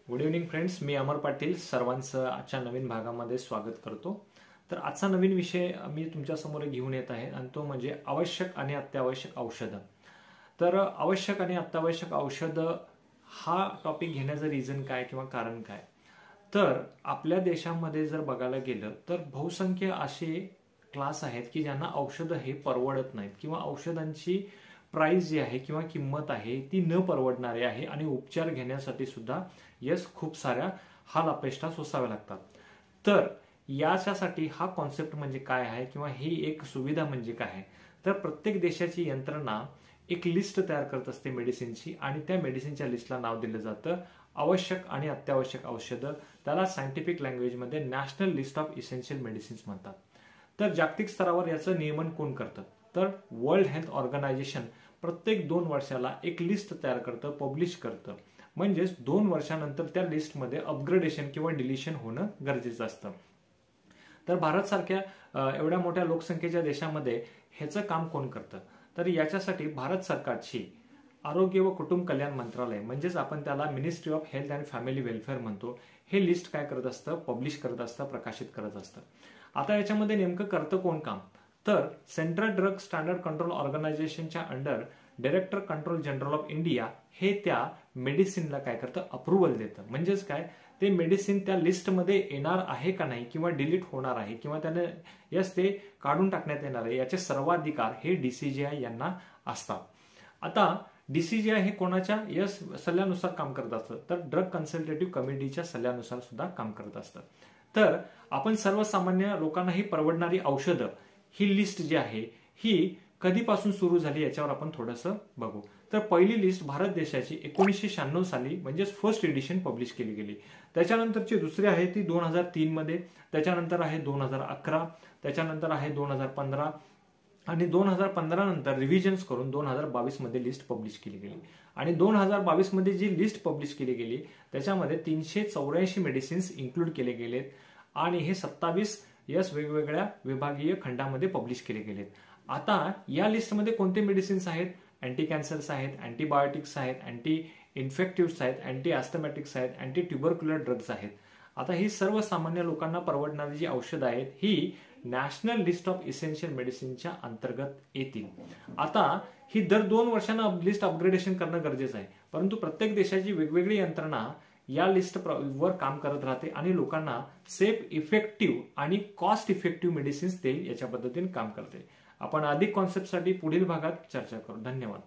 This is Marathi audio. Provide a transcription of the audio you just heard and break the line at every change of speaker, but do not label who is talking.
गुड इव्हनिंग फ्रेंड्स, मी अमर पाटील सर्वांचं आजच्या नवीन भागामध्ये स्वागत करतो। तर आजचा नवीन विषय मी तुमच्या समोर घेऊन येत आहे आणि तो म्हणजे आवश्यक आणि अत्यावश्यक औषधं। तर आवश्यक आणि अत्यावश्यक औषधं हा टॉपिक घेण्याचं रिझन काय किंवा कारण काय, तर आपल्या देशामध्ये जर बघायला गेलं तर बहुसंख्य असे क्लास आहेत की ज्यांना औषधं हे परवडत नाहीत किंवा औषधांची प्राइस जी आहे किंवा किंमत आहे ती न परवडणारी आहे आणि उपचार घेण्यासाठी सुद्धा खूप साऱ्या हाल अपेष्टा सोसाव्या लागतात। तर याच्यासाठी हा कॉन्सेप्ट म्हणजे काय आहे किंवा ही एक सुविधा म्हणजे काय आहे, तर प्रत्येक देशाची यंत्रणा एक लिस्ट तयार करत असते मेडिसिनची आणि त्या मेडिसिनच्या लिस्टला नाव दिलं जातं आवश्यक आणि अत्यावश्यक औषधं। त्याला सायंटिफिक लँग्वेजमध्ये national list of essential medicines म्हणतात। तर जागतिक स्तरावर याचं नियमन कोण करतं, तर वर्ल्ड हेल्थ ऑर्गनायझेशन प्रत्येक 2 वर्षाला एक लिस्ट तयार करतं, पब्लिश करतं। म्हणजेच 2 वर्षानंतर त्या लिस्टमध्ये अपग्रेडेशन किंवा डिलिशन होणं गरजेचं असतं। तर भारत सारख्या एवढ्या मोठ्या लोकसंख्येच्या देशामध्ये ह्याचं काम कोण करतं, तर याच्यासाठी भारत सरकारची आरोग्य व कुटुंब कल्याण मंत्रालय म्हणजेच आपण त्याला ministry of health and family welfare म्हणतो, हे लिस्ट काय करत असतं, पब्लिश करत असतं, प्रकाशित करत असतं। आता याच्यामध्ये नेमकं करतं कोण काम, तर सेंट्रल ड्रग स्टँडर्ड कंट्रोल ऑर्गनायझेशनच्या under director control general of India हे त्या मेडिसिनला काय करतं, अप्रुव्हल देतं। म्हणजेच काय, ते मेडिसिन त्या लिस्टमध्ये येणार आहे का नाही किंवा डिलीट होणार आहे किंवा त्याने ते काढून टाकण्यात येणार आहे, याचे सर्वाधिकार हे DCGI यांना असतात। आता DCGI हे कोणाच्या सल्ल्यानुसार काम करत असतं, तर ड्रग कन्सल्टेटिव्ह कमिटीच्या सल्ल्यानुसार सुद्धा काम करत असतं। तर आपण सर्वसामान्य लोकांनाही परवडणारी औषधं ही लिस्ट जी आहे ही कधीपासून सुरू झाली याच्यावर आपण थोडंसं बघू। तर पहिली लिस्ट भारत देशाची 1996 साली म्हणजेच फर्स्ट एडिशन पब्लिश केली गेली। त्याच्यानंतरची दुसरी आहे ती 2003 मध्ये, त्याच्यानंतर आहे 2011, त्याच्यानंतर आहे 2015 आणि 2015 नंतर रिव्हिजन्स करून 2022 मध्ये लिस्ट पब्लिश केली गेली। आणि 2022 मध्ये जी लिस्ट पब्लिश केली गेली त्याच्यामध्ये 384 मेडिसिन्स इन्क्लूड केले गेलेत आणि हे 27 वेगवेगळ्या विभागीय खंडामध्ये पब्लिश केले गेलेत। आता या लिस्टमध्ये कोणते मेडिसिन्स आहेत, अँटी कॅन्सर्स आहेत, अँटीबायोटिक्स आहेत, अँटी इन्फेक्टिव्स आहेत, अँटी ॲस्थमॅटिक्स आहेत, अँटी ट्युबरक्युलर ड्रग्ज आहेत। आता ही सर्वसामान्य लोकांना परवडणारी जी औषधं आहेत ही नॅशनल लिस्ट ऑफ इसेन्शियल मेडिसिनच्या अंतर्गत येतील। आता ही दर 2 वर्षांना लिस्ट अपग्रेडेशन करणं गरजेचं आहे, परंतु प्रत्येक देशाची वेगवेगळी यंत्रणा या लिस्ट वर काम करत राहते आणि लोकांना सेफ, इफेक्टिव्ह आणि कॉस्ट इफेक्टिव्ह मेडिसिन्स देईल याच्या पद्धतीने काम करते। आपण अधिक कॉन्सेप्टसाठी पुढील भागात चर्चा करू। धन्यवाद।